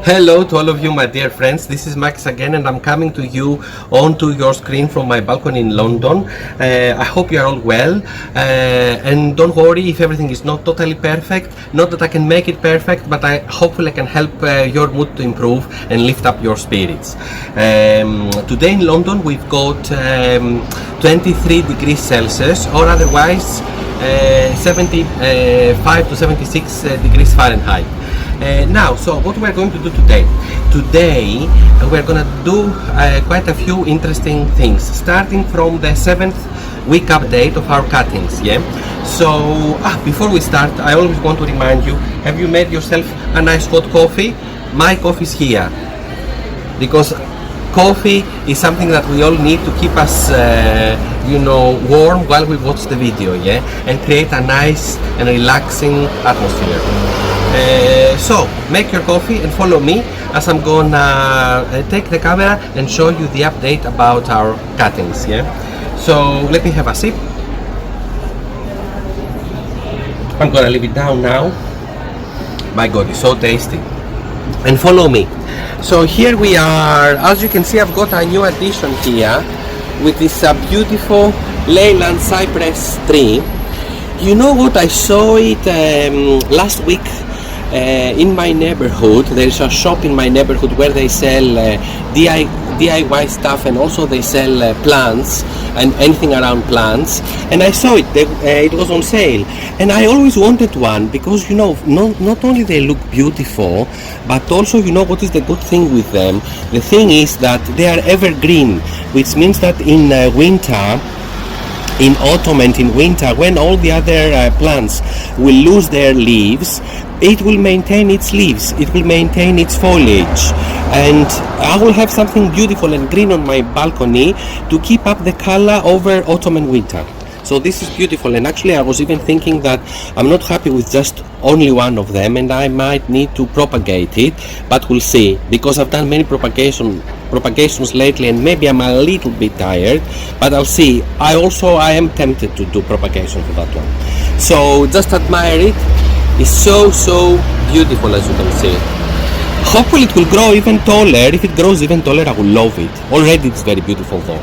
Hello to all of you, my dear friends. This is Max again, and I'm coming to you onto your screen from my balcony in London. I hope you are all well, and don't worry if everything is not totally perfect. Not that I can make it perfect, but I hopefully can help your mood to improve and lift up your spirits. Today in London we've got 23 degrees Celsius, or otherwise 75 to 76 degrees Fahrenheit. Now, so what we're going to do today? Today we're going to do quite a few interesting things, starting from the 7th week update of our cuttings. Yeah. So before we start, I always want to remind you: have you made yourself a nice hot coffee? My coffee is here, because coffee is something that we all need to keep us warm while we watch the video, yeah, and create a nice and relaxing atmosphere. So make your coffee and follow me as I'm gonna take the camera and show you the update about our cuttings. Yeah. So let me have a sip. I'm gonna leave it down now. My God, it's so tasty. And follow me. So here we are. As you can see, I've got a new addition here with this beautiful Leyland cypress tree. You know what? I saw it last week in my neighborhood. There's a shop in my neighborhood where they sell DIY stuff, and also they sell plants and anything around plants. And I saw it. It was on sale, and I always wanted one because not only they look beautiful, but also what is the good thing with them? The thing is that they are evergreen, which means that in winter, in autumn and in winter, when all the other plants will lose their leaves, it will maintain its leaves, it will maintain its foliage, and I will have something beautiful and green on my balcony to keep up the color over autumn and winter. So this is beautiful, and actually I was even thinking that I'm not happy with just only one of them, and I might need to propagate it, but we'll see, because I've done many propagations lately, and maybe I'm a little bit tired, but I'll see. I am tempted to do propagation for that one. So just admire it. It's so beautiful, as you can see. Hopefully it will grow even taller. If it grows even taller, I will love it. Already it's very beautiful though.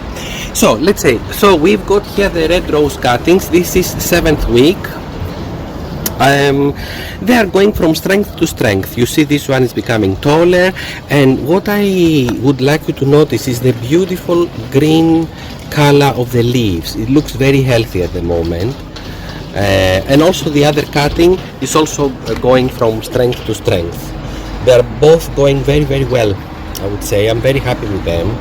So let's say, we've got here the red rose cuttings. This is 7th week. They are going from strength to strength. You see, this one is becoming taller, and what I would like you to notice is the beautiful green color of the leaves. It looks very healthy at the moment. And also the other cutting is also going from strength to strength. They are both going very well, I would say. I'm very happy with them.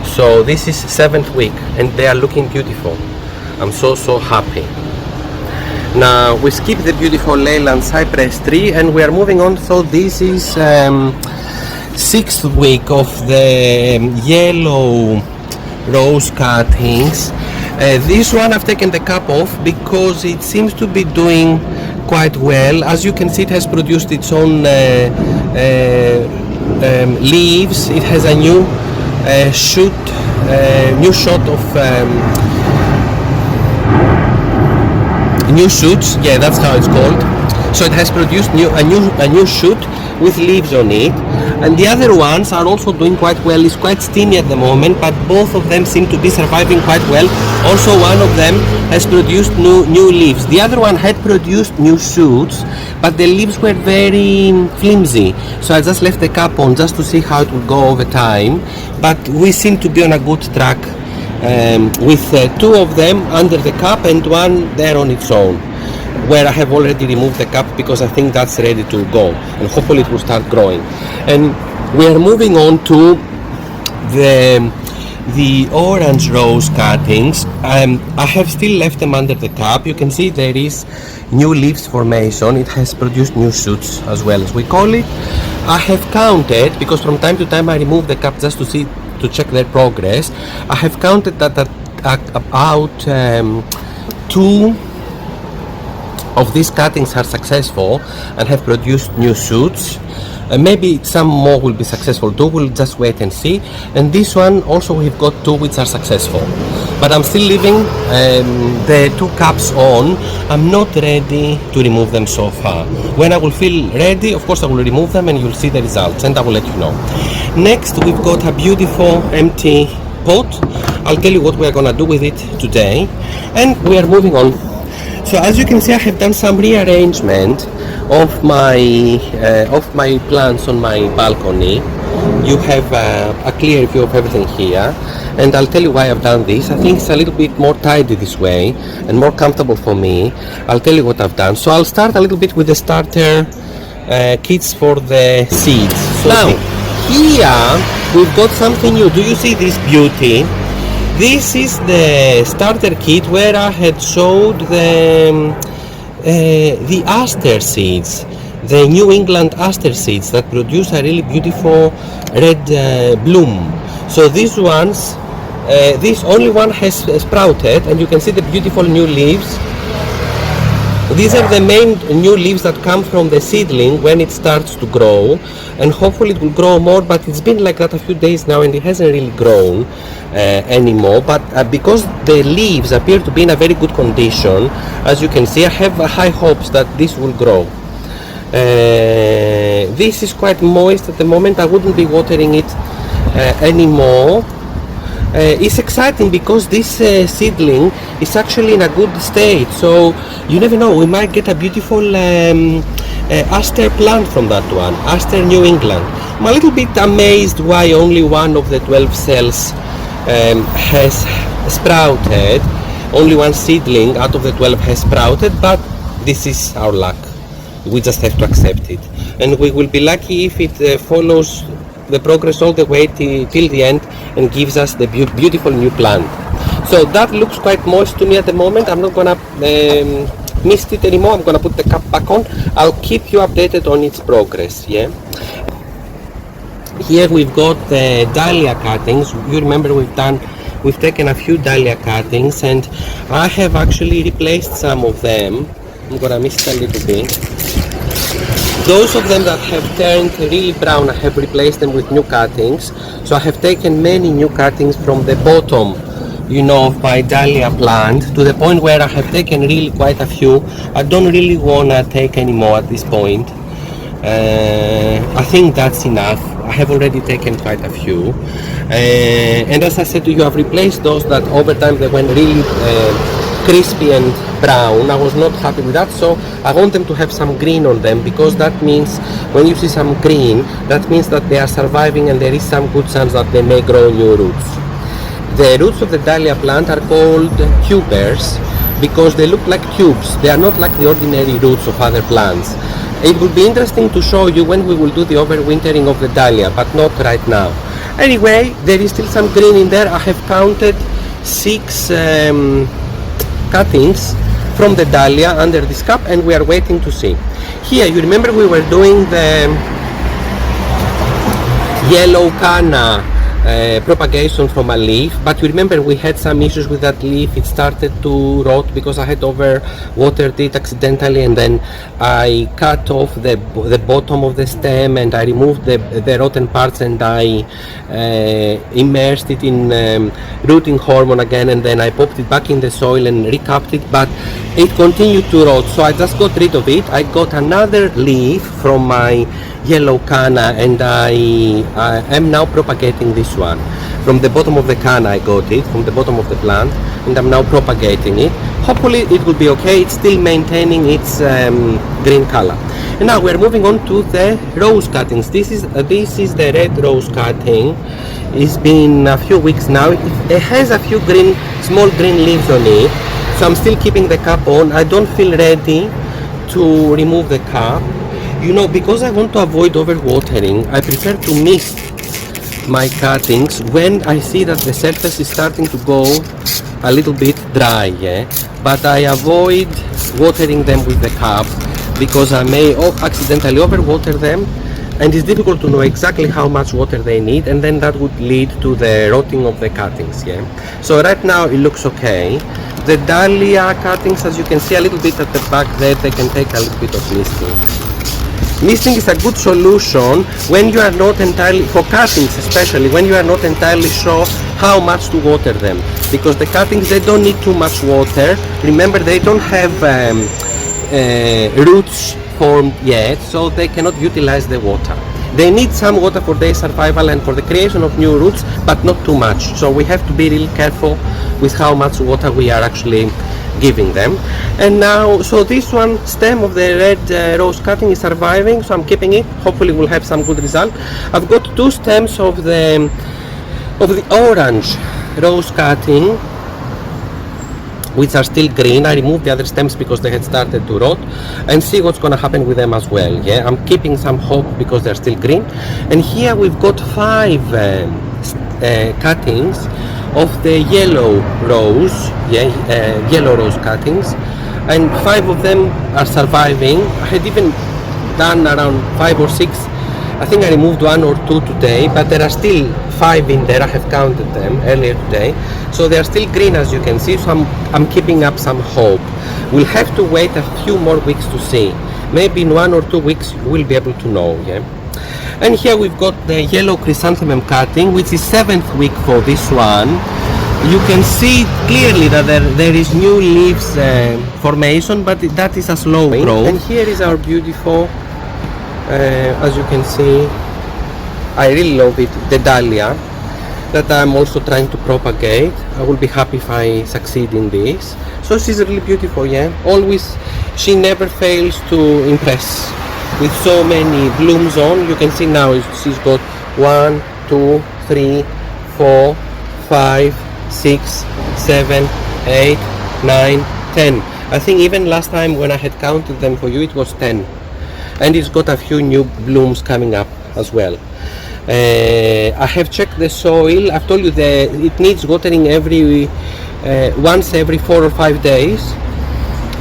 So this is 7th week, and they are looking beautiful. I'm so happy. Now we skip the beautiful Leyland cypress tree, and we are moving on. So this is 6th week of the yellow rose cuttings. This one I've taken the cap off because it seems to be doing quite well. As you can see, it has produced its own leaves. It has a new new shoots. Yeah, that's how it's called. So it has produced a new shoot with leaves on it, and the other ones are also doing quite well. It's quite steamy at the moment, but both of them seem to be surviving quite well. Also, one of them has produced new leaves. The other one had produced new shoots, but the leaves were very flimsy, so I just left the cap on just to see how it would go over time. But we seem to be on a good track with 2 of them under the cap and one there on its own, where I have already removed the cap because I think that's ready to go, and hopefully it will start growing. And we are moving on to the orange rose cuttings. I have still left them under the cap. You can see there is new leaves formation. It has produced new shoots, as well as we call it. I have counted, because from time to time I remove the cap just to check their progress. I have counted that about 2 of these cuttings are successful and have produced new shoots. Maybe some more will be successful too, we'll just wait and see. And this one also we've got 2 which are successful. But I'm still leaving the 2 caps on. I'm not ready to remove them so far. When I will feel ready, of course I will remove them and you'll see the results and I will let you know. Next we've got a beautiful empty pot. I'll tell you what we are gonna do with it today. And we are moving on. So as you can see, I have done some rearrangement of my plants on my balcony. You have a clear view of everything here, and I'll tell you why I've done this. I think it's a little bit more tidy this way and more comfortable for me. I'll tell you what I've done. So I'll start a little bit with the starter kits for the seeds. So now here we've got something new. Do you see this beauty? This is the starter kit where I had showed the aster seeds, the New England aster seeds that produce a really beautiful red bloom. So these ones, this only one has sprouted, and you can see the beautiful new leaves. These are the main new leaves that come from the seedling when it starts to grow, and hopefully it will grow more, but it's been like that a few days now and it hasn't really grown anymore. But because the leaves appear to be in a very good condition, as you can see, I have high hopes that this will grow. This is quite moist at the moment. I wouldn't be watering it anymore. It's exciting because this seedling is actually in a good state, so you never know, we might get a beautiful aster plant from that one, aster New England. I'm a little bit amazed why only one of the 12 cells has sprouted. Only one seedling out of the 12 has sprouted, but this is our luck. We just have to accept it, and we will be lucky if it follows the progress all the way till the end and gives us the beautiful new plant. So that looks quite moist to me at the moment. I'm not gonna mist it anymore. I'm gonna put the cap back on. I'll keep you updated on its progress. Yeah. Here we've got the dahlia cuttings. You remember we've taken a few dahlia cuttings, and I have actually replaced some of them. I'm gonna mist a little bit. Those of them that have turned really brown, I have replaced them with new cuttings. So I have taken many new cuttings from the bottom, of my dahlia plant, to the point where I have taken really quite a few. I don't really want to take any more at this point. I think that's enough. I have already taken quite a few. And as I said to you, I've replaced those that over time they went really crispy and brown. I was not happy with that, so I want them to have some green on them, because that means when you see some green, that means that they are surviving and there is some good chance that they may grow new roots. The roots of the dahlia plant are called tubers because they look like tubes. They are not like the ordinary roots of other plants. It will be interesting to show you when we will do the overwintering of the dahlia, but not right now. Anyway, there is still some green in there. I have counted 6 cuttings from the dahlia under this cup, and we are waiting to see. Here, you remember we were doing the yellow canna propagation from a leaf, but you remember we had some issues with that leaf. It started to rot because I had over watered it accidentally, and then I cut off the bottom of the stem and I removed the rotten parts, and I immersed it in rooting hormone again, and then I popped it back in the soil and recapped it, but it continued to rot, so I just got rid of it. I got another leaf from my yellow canna, and I am now propagating this one. From the bottom of the canna I got it, from the bottom of the plant, and I'm now propagating it. Hopefully it will be okay. It's still maintaining its green color. And now we're moving on to the rose cuttings. This is the red rose cutting. It's been a few weeks now. It has a few small green leaves on it, so I'm still keeping the cap on. I don't feel ready to remove the cap. Because I want to avoid overwatering, I prefer to mist my cuttings when I see that the surface is starting to go a little bit dry, yeah? But I avoid watering them with the cap because I may accidentally overwater them, and it's difficult to know exactly how much water they need, and then that would lead to the rotting of the cuttings, yeah? So right now it looks okay. The dahlia cuttings, as you can see a little bit at the back there, they can take a little bit of misting. Misting is a good solution when you are not entirely, for cuttings especially, when you are not entirely sure how much to water them. Because the cuttings, they don't need too much water. Remember, they don't have roots formed yet, so they cannot utilize the water. They need some water for their survival and for the creation of new roots, but not too much. So we have to be really careful with how much water we are actually giving them. And now, so this one stem of the red rose cutting is surviving, so I'm keeping it. Hopefully we'll have some good result. I've got two stems of the orange rose cutting, which are still green. I removed the other stems because they had started to rot, and see what's going to happen with them as well. Yeah, I'm keeping some hope because they're still green. And here we've got 5 cuttings of the yellow rose, yellow rose cuttings, and 5 of them are surviving. I had even done around 5 or 6. I think I removed 1 or 2 today, but there are still 5 in there. I have counted them earlier today, so they are still green, as you can see. So I'm keeping up some hope. We'll have to wait a few more weeks to see. Maybe in 1 or 2 weeks we'll be able to know. Yeah. And here we've got the yellow chrysanthemum cutting, which is 7th week for this one. You can see clearly that there is new leaves formation, but that is a slow growth. And here is our beautiful, as you can see, I really love it, the dahlia, that I'm also trying to propagate. I will be happy if I succeed in this. So she's really beautiful, yeah. Always, she never fails to impress with so many blooms on. You can see now she's got 1, 2, 3, 4, 5, 6, 7, 8, 9, 10. I think even last time when I had counted them for you, it was 10. And it's got a few new blooms coming up as well. I have checked the soil. I've told you that it needs watering once every 4 or 5 days.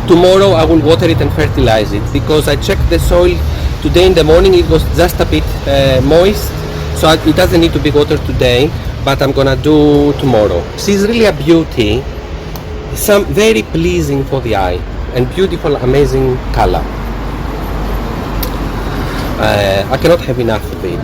Tomorrow I will water it and fertilize it, because I checked the soil today in the morning. It was just a bit moist, so it doesn't need to be watered today, but I'm gonna do tomorrow. She's really a beauty, some very pleasing for the eye, and beautiful, amazing color. I cannot have enough of it.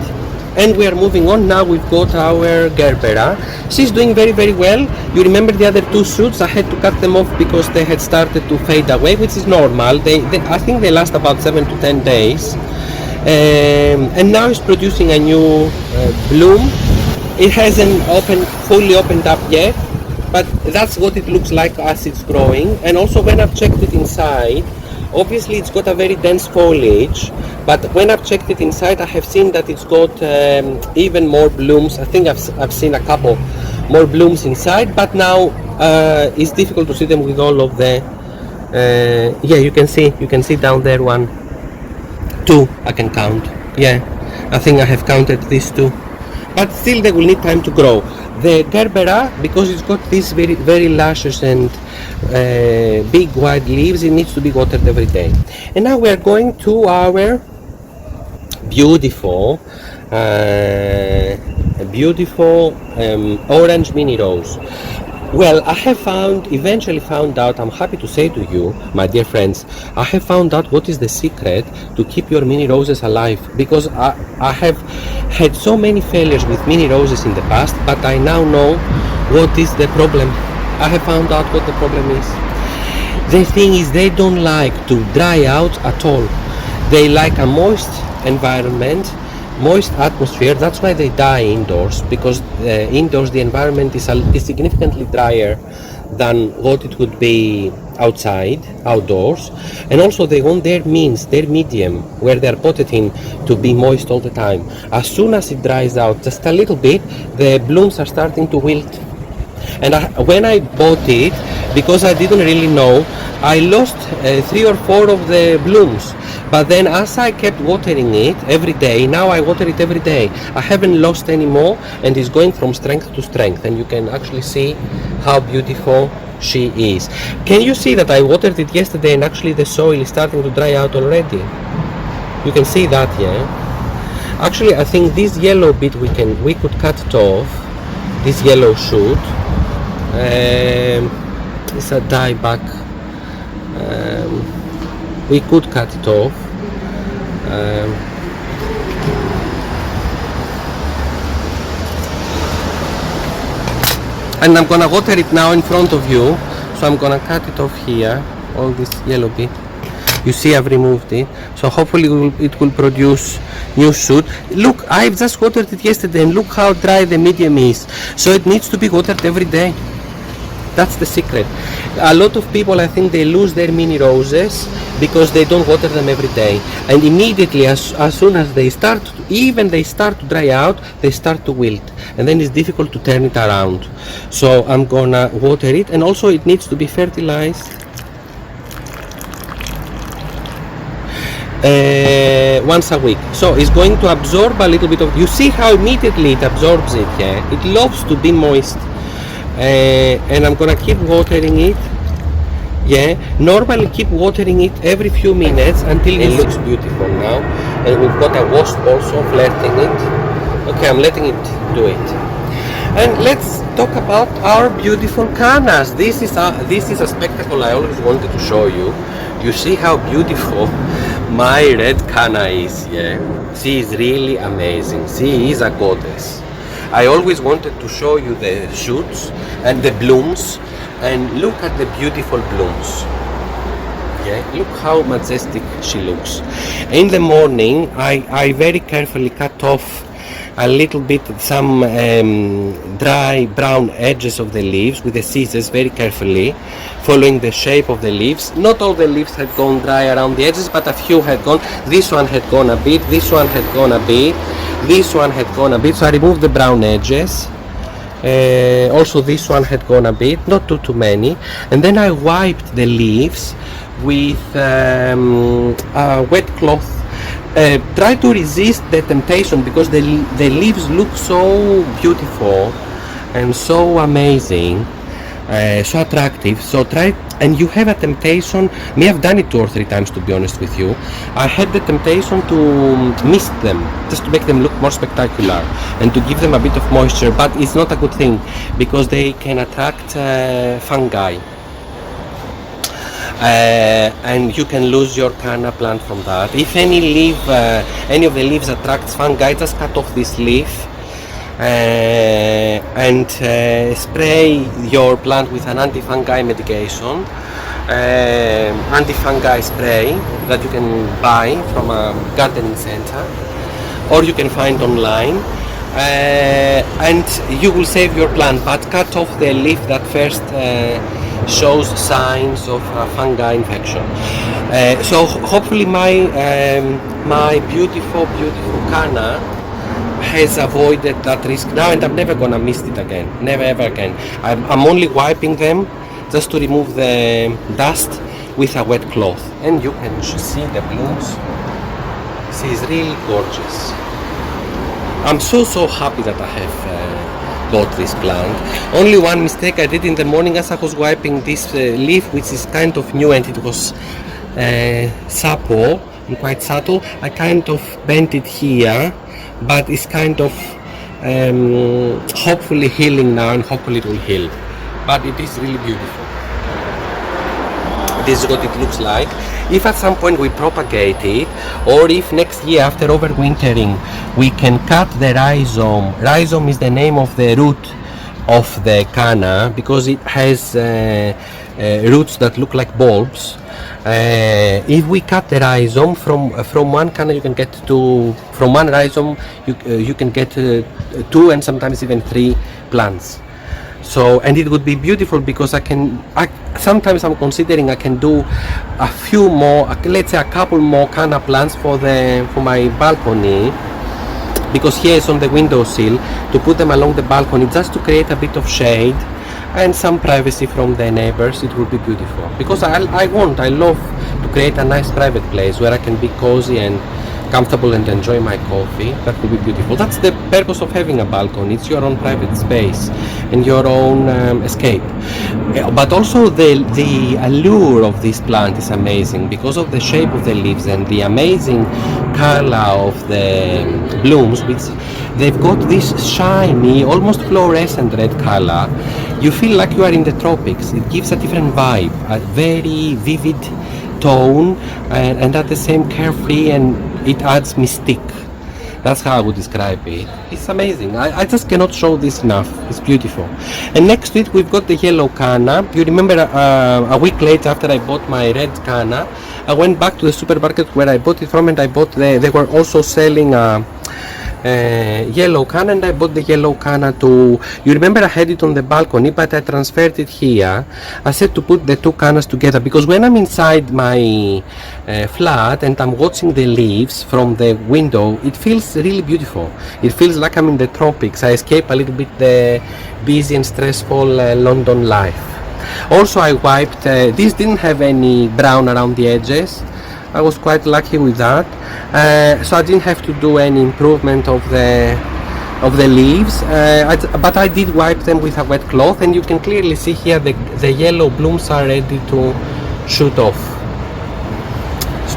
And we are moving on. Now we've got our gerbera. She's doing very, very well. You remember the other 2 shoots, I had to cut them off because they had started to fade away, which is normal. I think they last about 7 to 10 days. And now it's producing a new bloom. It hasn't fully opened up yet, but that's what it looks like as it's growing. And also when I've checked it inside, obviously it's got a very dense foliage, but when I've checked it inside, I have seen that it's got even more blooms. I think I've seen a couple more blooms inside, but now it's difficult to see them with all of the you can see down there 1, 2 I can count. Yeah, I think I have counted these 2, but still they will need time to grow. The gerbera, because it's got these very, very luscious and big wide leaves, it needs to be watered every day. And now we are going to our beautiful orange mini rose. Well, I have eventually found out, I'm happy to say to you, my dear friends, I have found out what is the secret to keep your mini roses alive, because I have had so many failures with mini roses in the past, but I now know what is the problem. I have found out what the problem is. The thing is, they don't like to dry out at all. They like a moist environment, moist atmosphere. That's why they die indoors, because indoors the environment is significantly drier than what it would be outdoors. And also they want their medium where they are potted in to be moist all the time. As soon as it dries out just a little bit, the blooms are starting to wilt. And when I bought it, because I didn't really know, I lost 3 or 4 of the blooms. But then as I kept watering it every day, now I water it every day, I haven't lost any more, and it's going from strength to strength. And you can actually see how beautiful she is. Can you see that I watered it yesterday and actually the soil is starting to dry out already? You can see that, yeah? Actually, I think this yellow bit we could cut it off, this yellow shoot. It's a dieback. We could cut it off. Um, and I'm gonna water it now in front of you, so I'm gonna cut it off here, all this yellow bit. You see I've removed it, so hopefully it will produce new shoot. Look, I've just watered it yesterday and look how dry the medium is, so it needs to be watered every day. That's the secret. A lot of people, I think, they lose their mini roses because they don't water them every day, and immediately as soon as they start to dry out, they start to wilt, and then it's difficult to turn it around. So I'm gonna water it, and also it needs to be fertilized once a week, so it's going to absorb a little bit of, you see how immediately it absorbs it. Yeah, it loves to be moist. And I'm gonna keep watering it. Yeah, normally keep watering it every few minutes until it looks beautiful now. And we've got a wasp also flirting it. Okay, I'm letting it do it. And let's talk about our beautiful cannas. This is a spectacle I always wanted to show you. You see how beautiful my red canna is. Yeah, she is really amazing. She is a goddess. I always wanted to show you the shoots and the blooms, and look at the beautiful blooms. Yeah, look how majestic she looks. In the morning, I very carefully cut off a little bit some dry brown edges of the leaves with the scissors, very carefully, following the shape of the leaves. Not all the leaves had gone dry around the edges, but a few had gone. This one had gone a bit, this one had gone a bit, this one had gone a bit, so I removed the brown edges. Also this one had gone a bit, not too many, and then I wiped the leaves with a wet cloth. Try to resist the temptation, because the leaves look so beautiful and so amazing, so attractive. So try, and you have a temptation, may have done it 2 or 3 times, to be honest with you. I had the temptation to mist them, just to make them look more spectacular and to give them a bit of moisture, but it's not a good thing because they can attract fungi. And you can lose your canna plant from that. If any of the leaves attracts fungi, just cut off this leaf and spray your plant with an anti-fungi medication, anti-fungi spray that you can buy from a gardening center or you can find online, and you will save your plant. But cut off the leaf that first shows signs of fungi infection. So hopefully my beautiful canna has avoided that risk now, and I'm never gonna mist it again, never ever again. I'm only wiping them just to remove the dust with a wet cloth, and you can see the blooms. She is really gorgeous. I'm so happy that I have bought this plant. Only one mistake I did in the morning as I was wiping this leaf, which is kind of new and it was supple and quite subtle. I kind of bent it here, but it's kind of hopefully healing now, and hopefully it will heal. But it is really beautiful. This is what it looks like. If at some point we propagate it, or if next year after overwintering we can cut the rhizome. Rhizome is the name of the root of the canna because it has roots that look like bulbs. If we cut the rhizome from one canna, you can get from one rhizome you can get 2 and sometimes even 3 plants. So, and it would be beautiful because sometimes I'm considering I can do a few more, let's say a couple more canna plants for my balcony, because here is on the windowsill, to put them along the balcony just to create a bit of shade and some privacy from the neighbors. It would be beautiful because I love to create a nice private place where I can be cozy and comfortable and enjoy my coffee. That would be beautiful. That's the purpose of having a balcony. It's your own private space and your own escape. But also the allure of this plant is amazing because of the shape of the leaves and the amazing color of the blooms, which they've got this shiny, almost fluorescent red color. You feel like you are in the tropics. It gives a different vibe, a very vivid tone, and at the same carefree, and it adds mystique. That's how I would describe it. It's amazing. I just cannot show this enough. It's beautiful. And next to it we've got the yellow canna. You remember a week later, after I bought my red canna, I went back to the supermarket where I bought it from, and I bought they were also selling yellow canna, and I bought the yellow canna too. You remember I had it on the balcony, but I transferred it here. I said to put the two cannas together because when I'm inside my flat and I'm watching the leaves from the window, it feels really beautiful. It feels like I'm in the tropics. I escape a little bit the busy and stressful London life. Also, I wiped, this didn't have any brown around the edges. I was quite lucky with that, so I didn't have to do any improvement of the leaves, but I did wipe them with a wet cloth, and you can clearly see here the yellow blooms are ready to shoot off.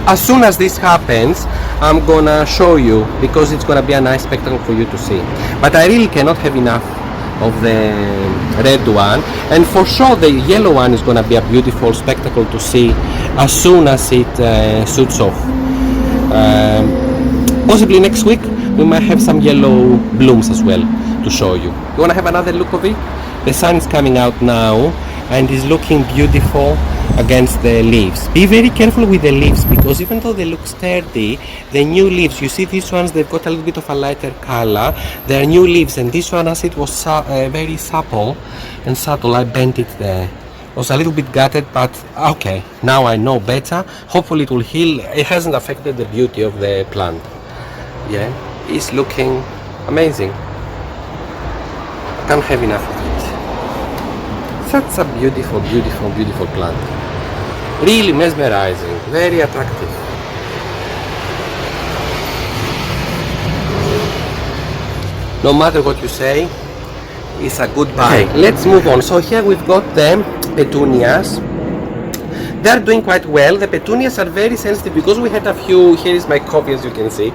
As soon as this happens, I'm gonna show you, because it's gonna be a nice spectacle for you to see, but I really cannot have enough of the red one, and for sure the yellow one is gonna be a beautiful spectacle to see as soon as it shoots off. Possibly next week we might have some yellow blooms as well to show you. You wanna have another look of it? The sun is coming out now and is looking beautiful against the leaves. Be very careful with the leaves, because even though they look sturdy, the new leaves, you see these ones, they've got a little bit of a lighter color. They're new leaves, and this one, as it was very supple and subtle, I bent it there. It was a little bit gutted, but okay, now I know better. Hopefully it will heal. It hasn't affected the beauty of the plant. Yeah, it's looking amazing. I can't have enough of it. Such a beautiful, beautiful, beautiful plant. Really mesmerizing, very attractive. No matter what you say, it's a good buy. Okay, let's move on. So here we've got the petunias. They're doing quite well. The petunias are very sensitive because we had a few, here is my coffee as you can see.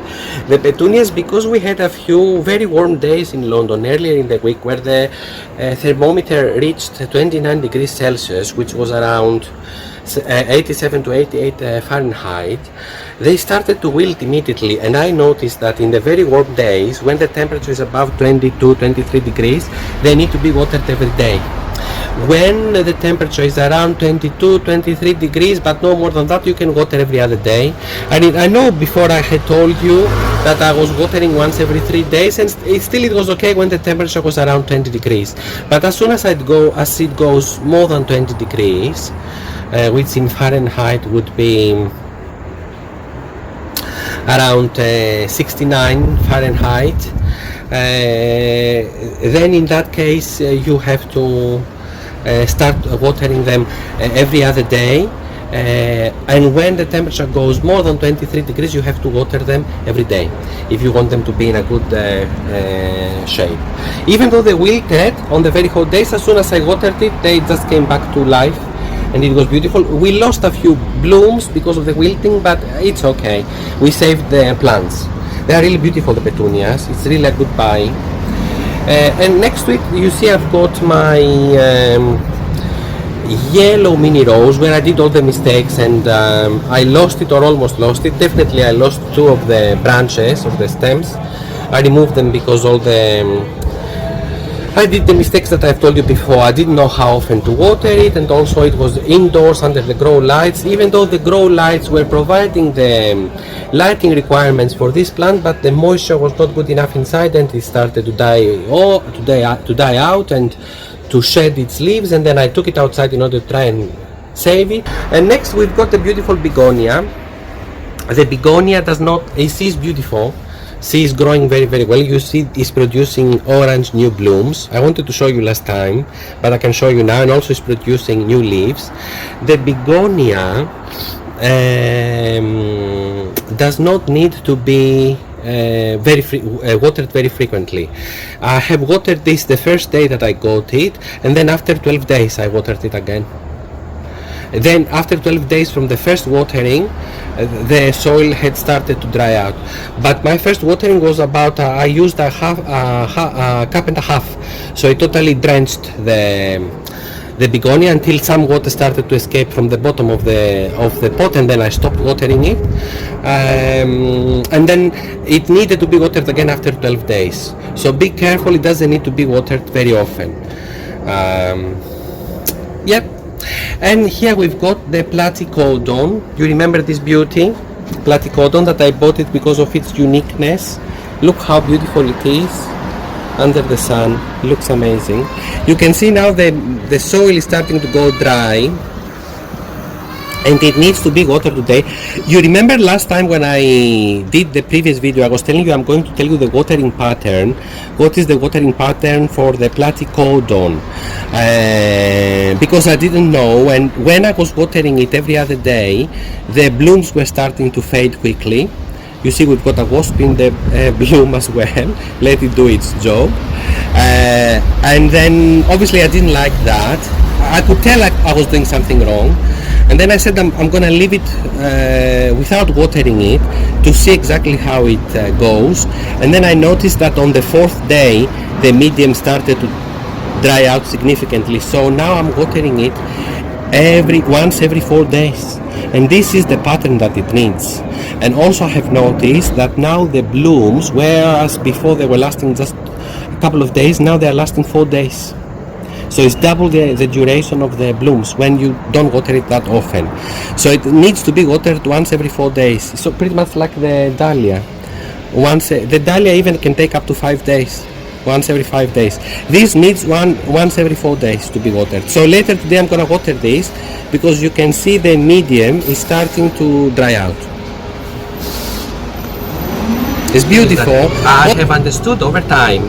The petunias, because we had a few very warm days in London earlier in the week where the thermometer reached 29 degrees Celsius, which was around 87 to 88 Fahrenheit, they started to wilt immediately, and I noticed that in the very warm days, when the temperature is above 22, 23 degrees, they need to be watered every day. When the temperature is around 22, 23 degrees, but no more than that, you can water every other day. I know before I had told you that I was watering once every 3 days, and still it was okay when the temperature was around 20 degrees. But as soon as it goes more than 20 degrees, which in Fahrenheit would be around 69 Fahrenheit, then in that case you have to start watering them every other day, and when the temperature goes more than 23 degrees, you have to water them every day if you want them to be in a good shape. Even though they wilted on the very hot days, as soon as I watered it, they just came back to life and it was beautiful. We lost a few blooms because of the wilting, but it's okay. We saved the plants. They are really beautiful, the petunias. It's really a good buy. And next to it, you see I've got my yellow mini rose, where I did all the mistakes, and I lost it or almost lost it. Definitely I lost 2 of the branches of the stems. I removed them because I did the mistakes that I've told you before. I didn't know how often to water it, and also it was indoors under the grow lights, even though the grow lights were providing the lighting requirements for this plant, but the moisture was not good enough inside, and it started to die out and to shed its leaves, and then I took it outside in order to try and save it. And next we've got the beautiful begonia. The begonia is beautiful. She is growing very, very well. You see it's producing orange new blooms. I wanted to show you last time, but I can show you now, and also it's producing new leaves. The begonia does not need to be watered very frequently. I have watered this the first day that I got it, and then after 12 days I watered it again. Then after 12 days from the first watering, the soil had started to dry out. But my first watering was about, I used a cup and a half, so it totally drenched the begonia until some water started to escape from the bottom of the pot, and then I stopped watering it. And then it needed to be watered again after 12 days. So be careful, it doesn't need to be watered very often. Yep. And here we've got the platycodon. You remember this beauty? Platycodon, that I bought it because of its uniqueness. Look how beautiful it is under the sun. It looks amazing. You can see now the soil is starting to go dry, and it needs to be watered today. You remember last time when I did the previous video, I was telling you I'm going to tell you the watering pattern. What is the watering pattern for the platycodon? Because I didn't know, and when I was watering it every other day, the blooms were starting to fade quickly. You see, we've got a wasp in the bloom as well. Let it do its job. And then obviously I didn't like that. I could tell I was doing something wrong. And then I said I'm gonna leave it without watering it to see exactly how it goes. And then I noticed that on the 4th day the medium started to dry out significantly. So now I'm watering it once every 4 days. And this is the pattern that it needs. And also I have noticed that now the blooms, whereas before they were lasting just a couple of days, now they are lasting 4 days. So it's double the duration of the blooms when you don't water it that often. So it needs to be watered once every 4 days. So pretty much like the dahlia. The dahlia even can take up to 5 days. Once every 5 days. This needs once every 4 days to be watered. So later today I'm gonna water this because you can see the medium is starting to dry out. It's beautiful. I have understood over time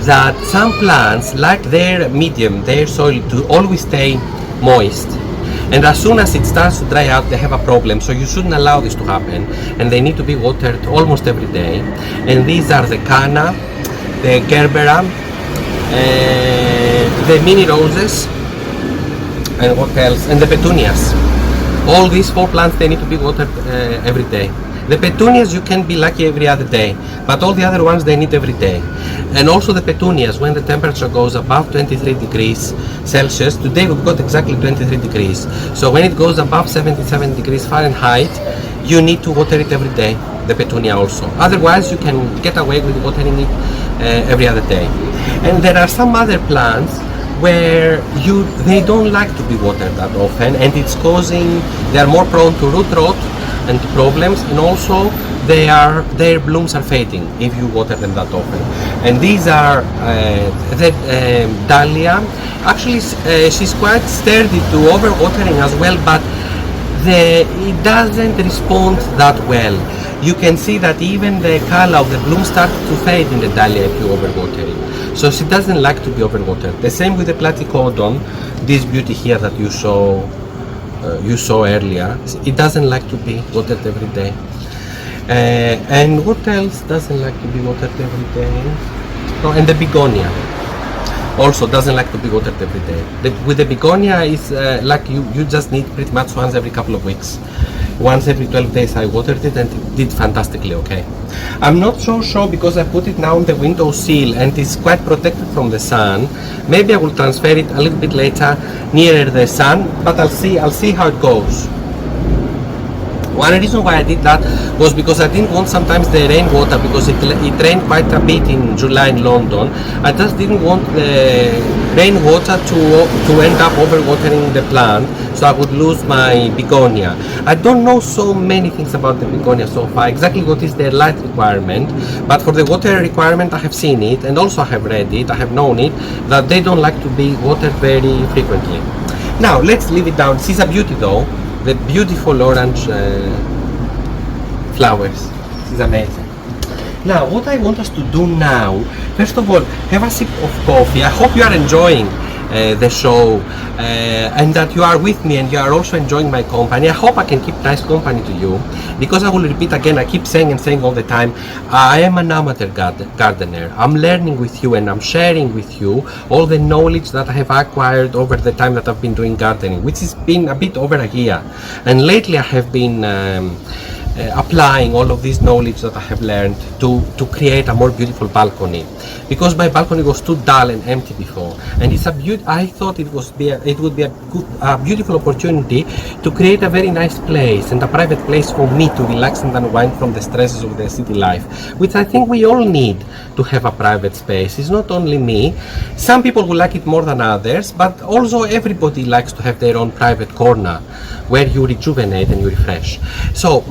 that some plants like their medium, their soil, to always stay moist. And as soon as it starts to dry out, they have a problem. So you shouldn't allow this to happen. And they need to be watered almost every day. And these are the canna, the gerbera, the mini roses, and what else? And the petunias. All these 4 plants, they need to be watered every day. The petunias you can be lucky every other day, but all the other ones they need every day. And also the petunias, when the temperature goes above 23 degrees Celsius, today we've got exactly 23 degrees. So when it goes above 77 degrees Fahrenheit, you need to water it every day, the petunia also. Otherwise you can get away with watering it every other day. And there are some other plants where they don't like to be watered that often, and it's causing, they are more prone to root rot and to problems, and also their blooms are fading if you water them that often. And these are the dahlia. Actually she's quite sturdy to overwatering as well, but it doesn't respond that well. You can see that even the color of the bloom starts to fade in the dahlia if you overwater it. So she doesn't like to be overwatered. The same with the platycodon, this beauty here that you saw earlier. It doesn't like to be watered every day. And what else doesn't like to be watered every day? Oh, and the begonia also doesn't like to be watered every day. With the begonia, it's like you just need pretty much once every couple of weeks. Once every 12 days I watered it, and it did fantastically okay. I'm not so sure because I put it now on the window sill and it's quite protected from the sun. Maybe I will transfer it a little bit later nearer the sun, but I'll see how it goes. One reason why I did that was because I didn't want sometimes the rainwater, because it rained quite a bit in July in London. I just didn't want the rainwater to end up overwatering the plant, so I would lose my begonia. I don't know so many things about the begonia so far, exactly what is their light requirement, but for the water requirement I have seen it, and also I have read it, I have known it, that they don't like to be watered very frequently. Now let's leave it down. She's a beauty though. The beautiful orange flowers. This is amazing. Now, what I want us to do now, first of all, have a sip of coffee. I hope you are enjoying the show and that you are with me and you are also enjoying my company. I hope I can keep nice company to you, because I will repeat again, I keep saying all the time, I am an amateur gardener. I'm learning with you and I'm sharing with you all the knowledge that I have acquired over the time that I've been doing gardening, which has been a bit over a year. And lately I have been applying all of this knowledge that I have learned to create a more beautiful balcony, because my balcony was too dull and empty before, and it's I thought it would be a beautiful opportunity to create a very nice place and a private place for me to relax and unwind from the stresses of the city life, which I think we all need to have a private space. It's not only me. Some people will like it more than others, but also everybody likes to have their own private corner where you rejuvenate and you refresh. So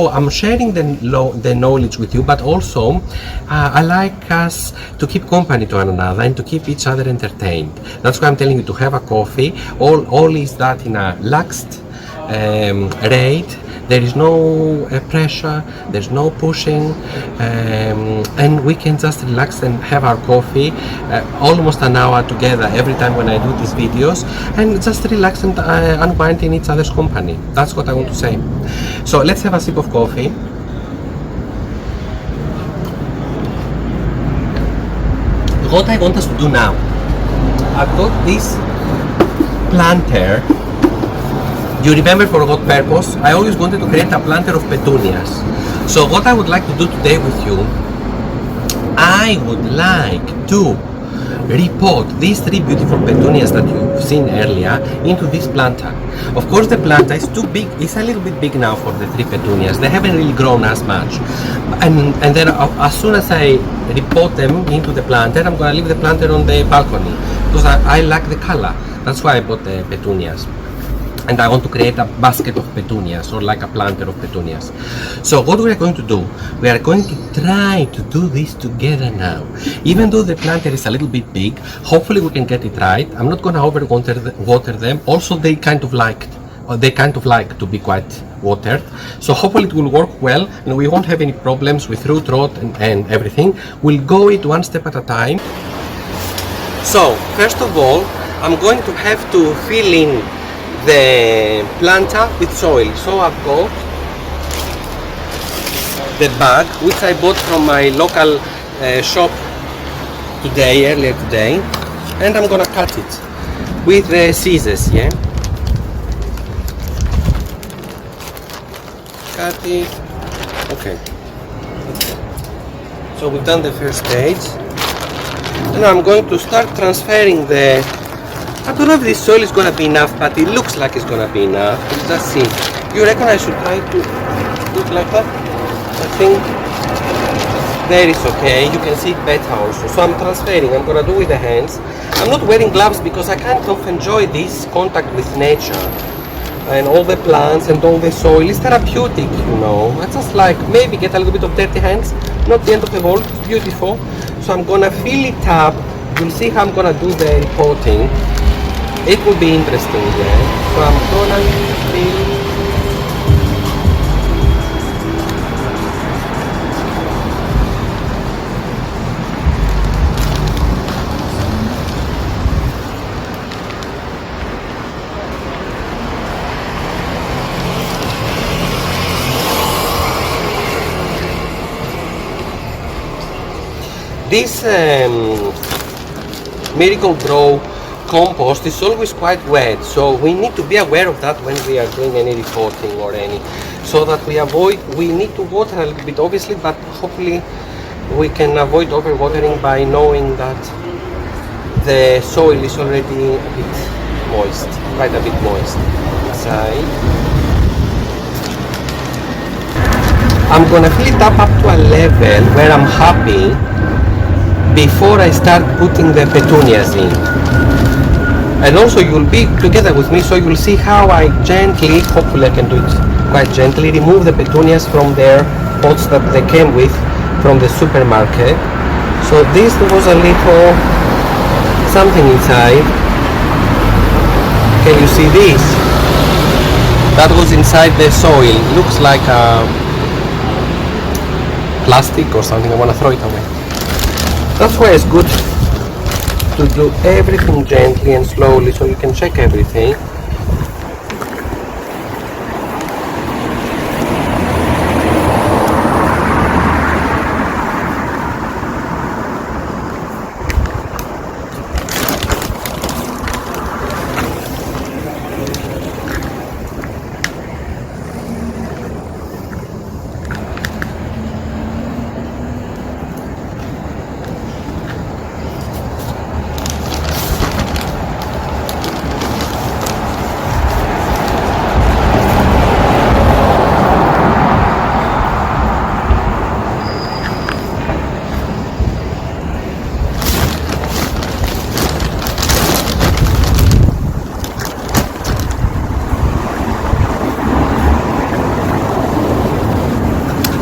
I'm sharing the knowledge with you, but also I like us to keep company to one another and to keep each other entertained. That's why I'm telling you to have a coffee. All is that in a relaxed rate. There is no pressure, there's no pushing, and we can just relax and have our coffee almost an hour together every time when I do these videos, and just relax and unwind in each other's company. That's what I want to say. So let's have a sip of coffee. What I want us to do now, I've got this planter. You remember for what purpose? I always wanted to create a planter of petunias. So what I would like to do today with you, I would like to repot these 3 beautiful petunias that you've seen earlier into this planter. Of course the planter is too big, it's a little bit big now for the 3 petunias. They haven't really grown as much. And then as soon as I repot them into the planter, I'm going to leave the planter on the balcony because I like the color. That's why I bought the petunias. And I want to create a basket of petunias, or like a planter of petunias. So what we are going to do, we are going to try to do this together now. Even though the planter is a little bit big, hopefully we can get it right. I'm not going to over water them. Also they kind of like to be quite watered. So hopefully it will work well and we won't have any problems with root rot and everything. We'll go it one step at a time. So first of all, I'm going to have to fill in the planter with soil. So I've got the bag which I bought from my local shop earlier today, and I'm gonna cut it with the scissors. Yeah, cut it. Okay, so we've done the first stage, and now I'm going to start transferring the, I don't know if this soil is going to be enough, but it looks like it's going to be enough. Let's see. You reckon I should try to do it like that? I think there is okay. You can see it better also. So I'm transferring. I'm going to do with the hands. I'm not wearing gloves because I kind of enjoy this contact with nature. And all the plants and all the soil is therapeutic, you know. I just like maybe get a little bit of dirty hands. Not the end of the world. It's beautiful. So I'm going to fill it up. You'll see how I'm going to do the repotting. It will be interesting, yeah. So I'm gonna fill. This Miracle-Gro compost is always quite wet, so we need to be aware of that when we are doing any repotting or any, so that we need to water a little bit obviously, but hopefully we can avoid overwatering by knowing that the soil is already a bit moist, quite a bit moist inside. I'm gonna fill it up to a level where I'm happy before I start putting the petunias in. And also you'll be together with me, so you'll see how I gently, hopefully I can do it quite gently, remove the petunias from their pots that they came with from the supermarket. So this was a little something inside. Can you see this? That was inside the soil. Looks like plastic or something. I want to throw it away. That's why it's good to do everything gently and slowly, so you can check everything.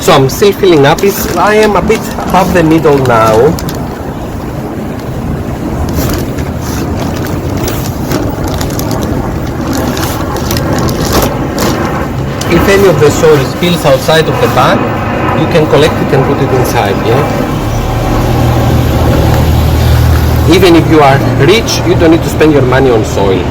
So I'm still filling up. I am a bit above the middle now. If any of the soil spills outside of the bag, you can collect it and put it inside, yeah? Even if you are rich, you don't need to spend your money on soil.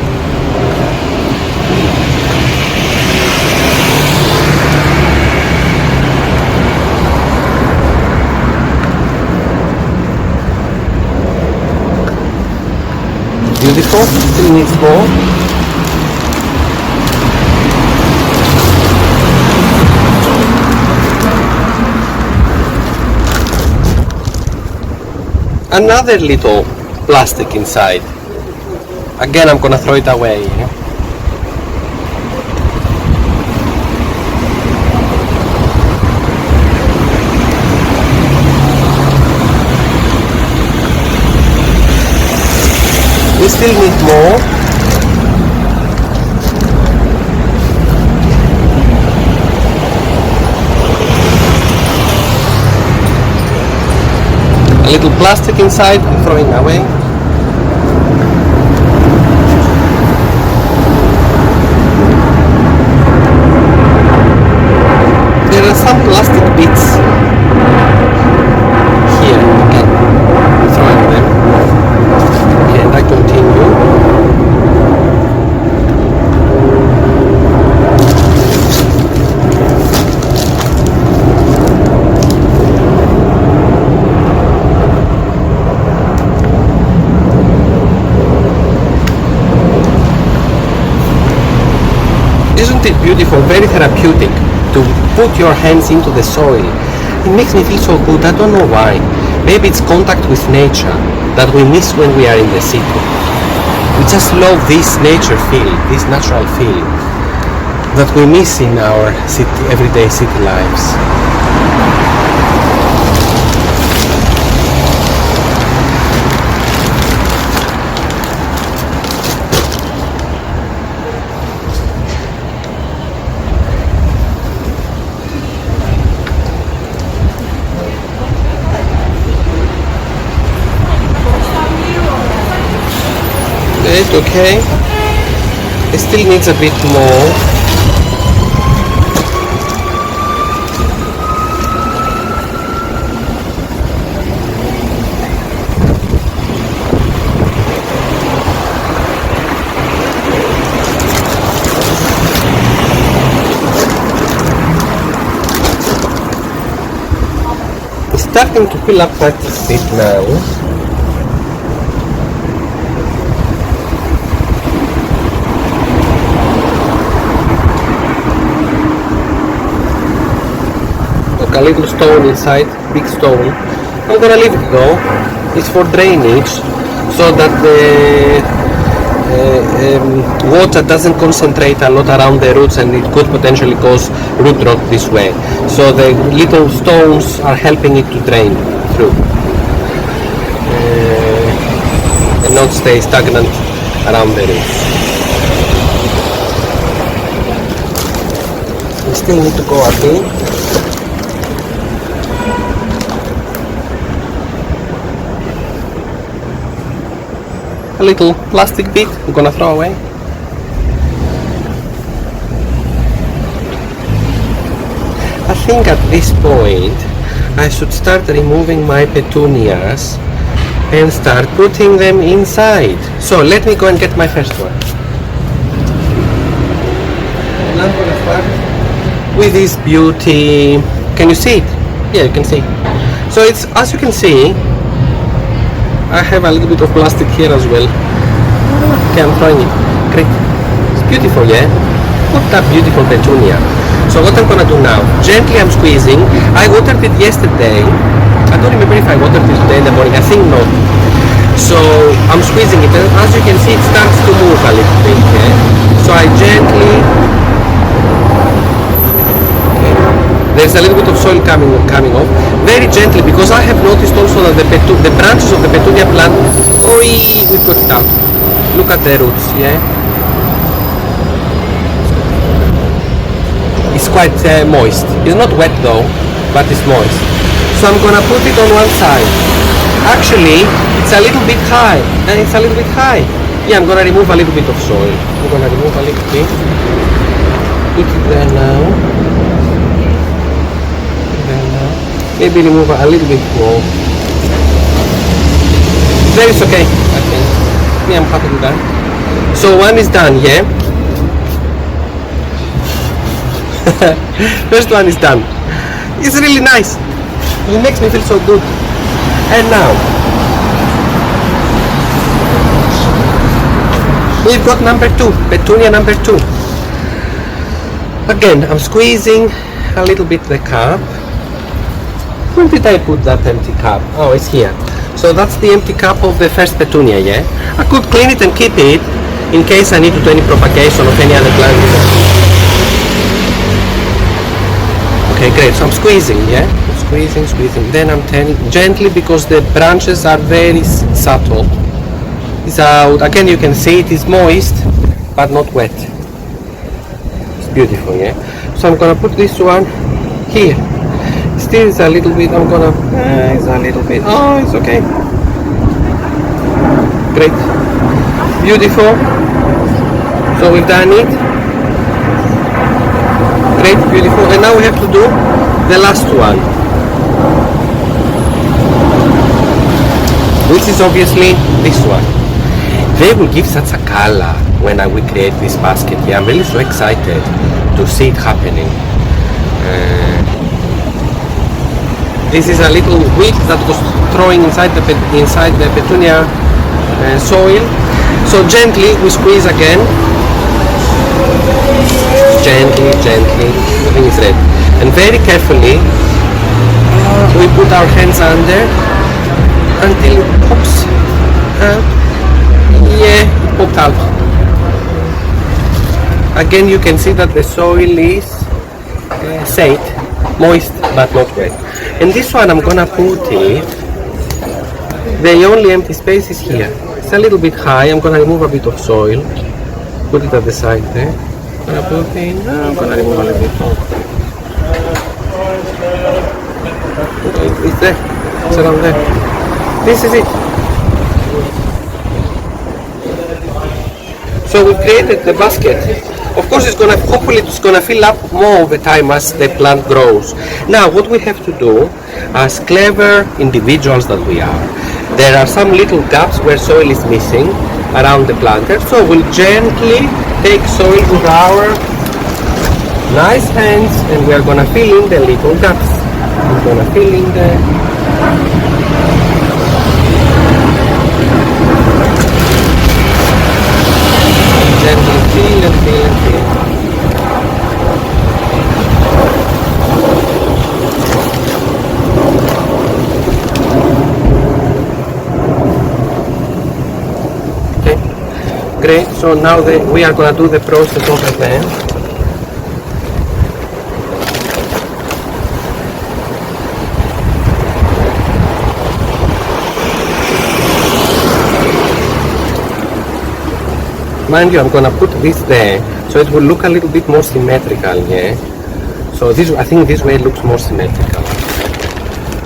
Beautiful, still needs more. Another little plastic inside. Again, I'm gonna throw it away. Yeah? We still need more. A little plastic inside, I'm throwing away. There are some plastic bits here, again, I'm throwing them. And I continue. Isn't it beautiful, very therapeutic to put your hands into the soil? It makes me feel so good, I don't know why. Maybe it's contact with nature that we miss when we are in the city. We just love this nature feel, this natural feel that we miss in our city, everyday city lives. Okay, it still needs a bit more. It's starting to fill up quite a bit now. A little stone inside, big stone. I'm gonna leave it though. It's for drainage, so that the water doesn't concentrate a lot around the roots, and it could potentially cause root rot this way. So the little stones are helping it to drain through and not stay stagnant around the roots. We still need to go a bit. A little plastic bit I'm gonna throw away. I think at this point I should start removing my petunias and start putting them inside. So let me go and get my first one. And I'm gonna start with this beauty. Can you see it? Yeah, you can see. So it's, as you can see, I have a little bit of plastic here as well. Okay, I'm throwing it. Great. It's beautiful, yeah? Look at that beautiful petunia. So what I'm gonna do now, gently I'm squeezing. I watered it yesterday. I don't remember if I watered it today in the morning. I think not. So I'm squeezing it, and as you can see, it starts to move a little bit, yeah? So I gently... There's a little bit of soil coming off, very gently, because I have noticed also that the branches of the petunia plant, we put it out. Look at the roots, yeah? It's quite moist. It's not wet though, but it's moist. So I'm gonna put it on one side. Actually, it's a little bit high. It's a little bit high. Yeah, I'm gonna remove a little bit of soil. I'm gonna remove a little bit. Put it there now. Maybe remove a little bit more. There is okay, I think. Yeah, I'm happy with that. So one is done, yeah? First one is done. It's really nice. It makes me feel so good. And now, we've got number 2, petunia number 2. Again, I'm squeezing a little bit the cup. Where did I put that empty cup? Oh, it's here. So that's the empty cup of the first petunia, yeah? I could clean it and keep it in case I need to do any propagation of any other plant. Okay, great. So I'm squeezing, yeah? Squeezing. Then I'm turning gently because the branches are very subtle. So again, you can see it is moist, but not wet. It's beautiful, yeah? So I'm gonna put this one here. Still is a little bit, I'm gonna, it's a little bit, oh, it's okay. Great. Beautiful. So we've done it. Great, beautiful. And now we have to do the last one, which is obviously this one. They will give such a color when we create this basket. Yeah, I'm really so excited to see it happening. This is a little wheat that was throwing inside the petunia soil. So gently we squeeze again. Gently, everything is ready. And very carefully we put our hands under until it pops out. Yeah, it popped out. Again, you can see that the soil is safe, moist but not wet. And this one I'm gonna put it, the only empty space is here. It's a little bit high. I'm gonna remove a bit of soil, put it at the side there. I'm gonna put in, I'm gonna remove a little bit more. It's there, it's around there. This is it. So we created the basket. Of course, hopefully it's gonna fill up more over time as the plant grows. Now, what we have to do, as clever individuals that we are, there are some little gaps where soil is missing around the planter. So we'll gently take soil with our nice hands, and we are gonna fill in the little gaps. We're gonna fill in the gently fill and fill and fill. Okay, great. So now we are going to do the process over there. Mind you, I'm gonna put this there so it will look a little bit more symmetrical, yeah? So I think this way it looks more symmetrical.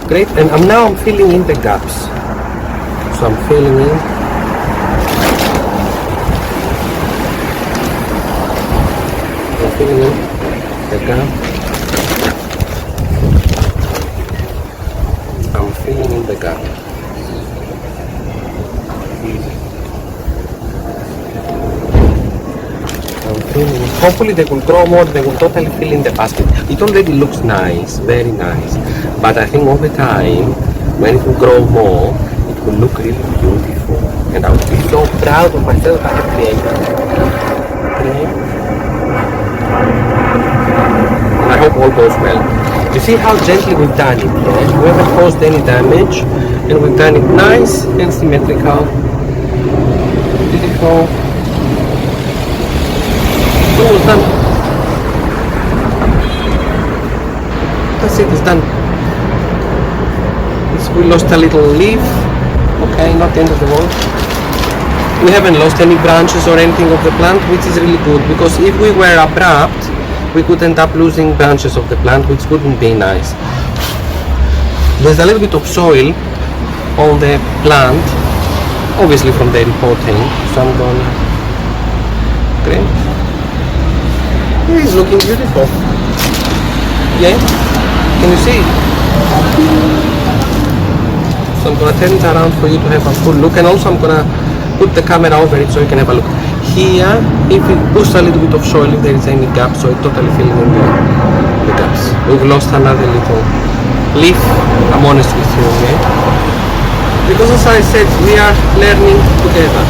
Great, and now I'm filling in the gaps. So I'm filling in. I'm filling in the gap. I'm filling in the gap. Hopefully they will grow more, they will totally fill in the basket. It already looks nice, very nice. But I think over time, when it will grow more, it will look really beautiful. And I will be so proud of myself as a creator. Okay. And I hope all goes well. You see how gently we've done it, yeah? We haven't caused any damage, and we've done it nice and symmetrical. Beautiful. Almost done. That's it, it's done. We lost a little leaf. Okay, not the end of the world. We haven't lost any branches or anything of the plant, which is really good, because if we were abrupt, we could end up losing branches of the plant, which wouldn't be nice. There's a little bit of soil on the plant, obviously from the repotting, so I'm gonna great. It is looking beautiful. Yeah, can you see? So I'm gonna turn it around for you to have a full look, and also I'm gonna put the camera over it so you can have a look. Here, if it pushes a little bit of soil, if there is any gap, so it's totally filling in the gaps. We've lost another little leaf, I'm honest with you, yeah? Because as I said, we are learning together.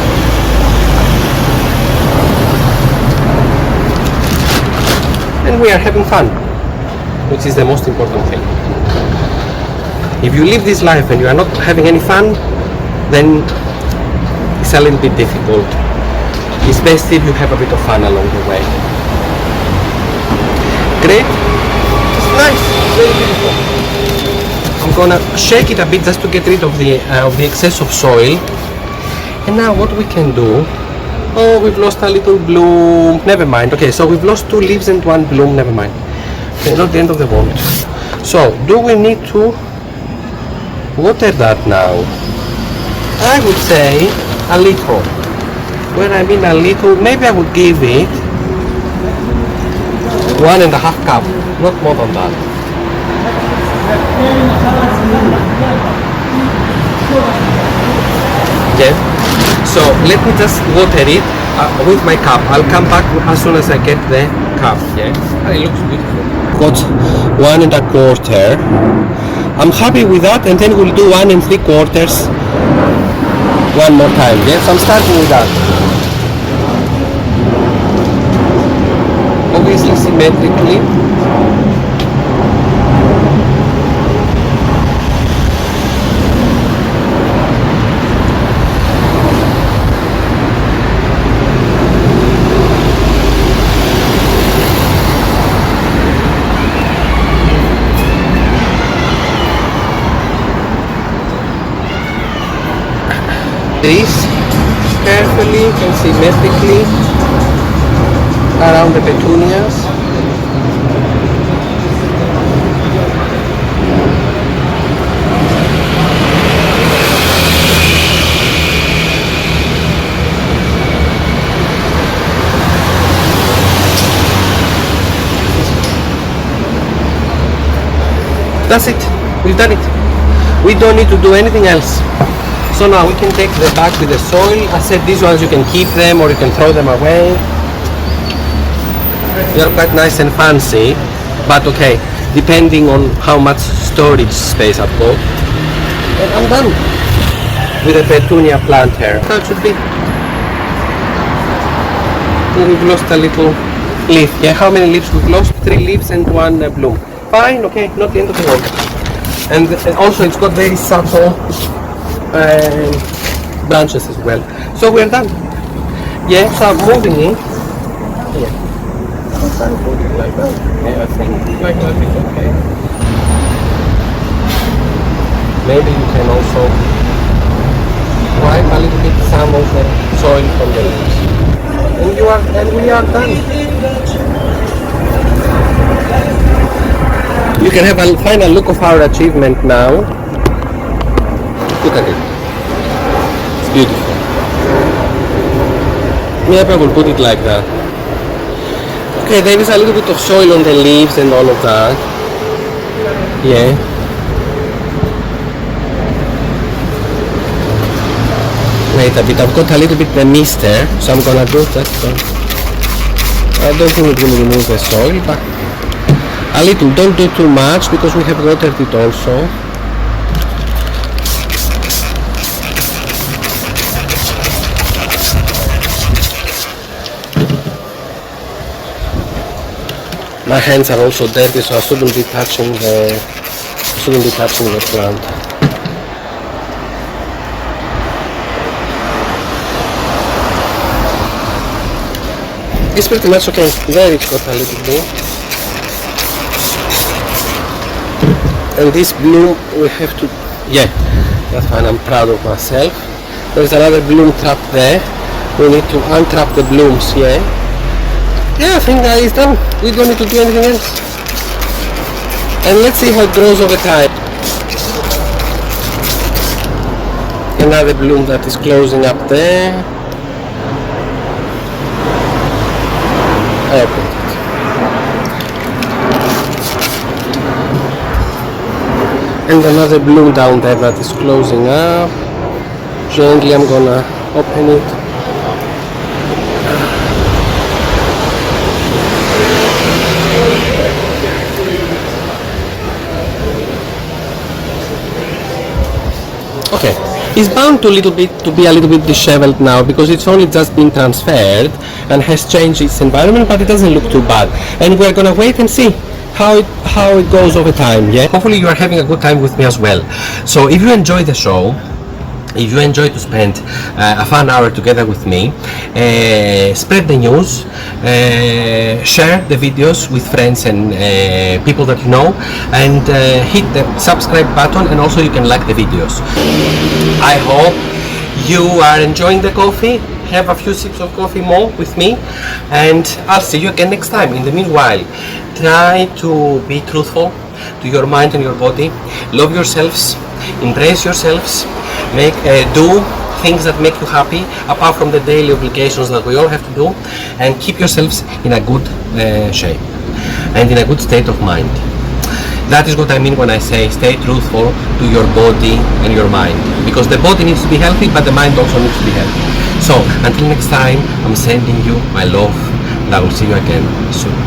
And we are having fun, which is the most important thing. If you live this life and you are not having any fun, then it's a little bit difficult. It's best if you have a bit of fun along the way. Great. It's nice. It's very beautiful. I'm gonna shake it a bit just to get rid of the excess of soil. And now what we can do, oh, we've lost a little bloom. Never mind. Okay, so we've lost 2 leaves and 1 bloom. Never mind. Okay, not the end of the world. So, do we need to water that now? I would say a little. When I mean a little, maybe I would give it 1.5 cup, not more than that. Yeah. So let me just water it with my cup. I'll come back as soon as I get the cup. Yeah. It looks beautiful. Got 1.25. I'm happy with that, and then we'll do 1 3/4 one more time. Yes, I'm starting with that. Obviously symmetrically. This carefully and symmetrically around the petunias. That's it. We've done it. We don't need to do anything else. So now we can take the bag with the soil. I said these ones you can keep them or you can throw them away. They are quite nice and fancy, but okay, depending on how much storage space I've got. And I'm done with the petunia plant here. How it should be. We've lost a little leaf. Yeah, how many leaves we've lost? 3 leaves and 1 bloom. Fine, okay, not the end of the world. And also it's got very subtle branches as well. So we're done. Yeah, so I'm moving it. Yeah. I'm moving like that. Yeah, I think like that is okay. Maybe you can also wipe a little bit some of the soil from the leaves. And we are done. You can have a final look of our achievement now. Look at it. It's beautiful. Maybe I will put it like that. Okay, there is a little bit of soil on the leaves and all of that. Yeah. Wait a bit, I've got a little bit the mist there, so I'm gonna do that. I don't think it will remove the soil, but a little. Don't do too much because we have watered it also. My hands are also dirty, so I shouldn't be touching the plant. It's pretty much okay. There it's got a little bit. And this bloom we have to, yeah, that's fine, I'm proud of myself. There's another bloom trapped there. We need to untrap the blooms, yeah. Yeah, I think that is done. We don't need to do anything else. And let's see how it grows over time. another bloom that is closing up there. I opened it. And another bloom down there that is closing up. Gently I'm gonna open it. Okay, it's bound to be a little bit disheveled now because it's only just been transferred and has changed its environment, but it doesn't look too bad. And we're gonna wait and see how it goes over time. Yeah, hopefully you are having a good time with me as well. So if you enjoy the show, if you enjoy to spend a fun hour together with me, spread the news, share the videos with friends and people that you know, and hit the subscribe button, and also you can like the videos. I hope you are enjoying the coffee. Have a few sips of coffee more with me, and I'll see you again next time. In the meanwhile, try to be truthful to your mind and your body. Love yourselves, embrace yourselves, do things that make you happy apart from the daily obligations that we all have to do, and keep yourselves in a good shape and in a good state of mind. That is what I mean when I say stay truthful to your body and your mind, because the body needs to be healthy, but the mind also needs to be healthy. So until next time, I'm sending you my love, and I will see you again soon.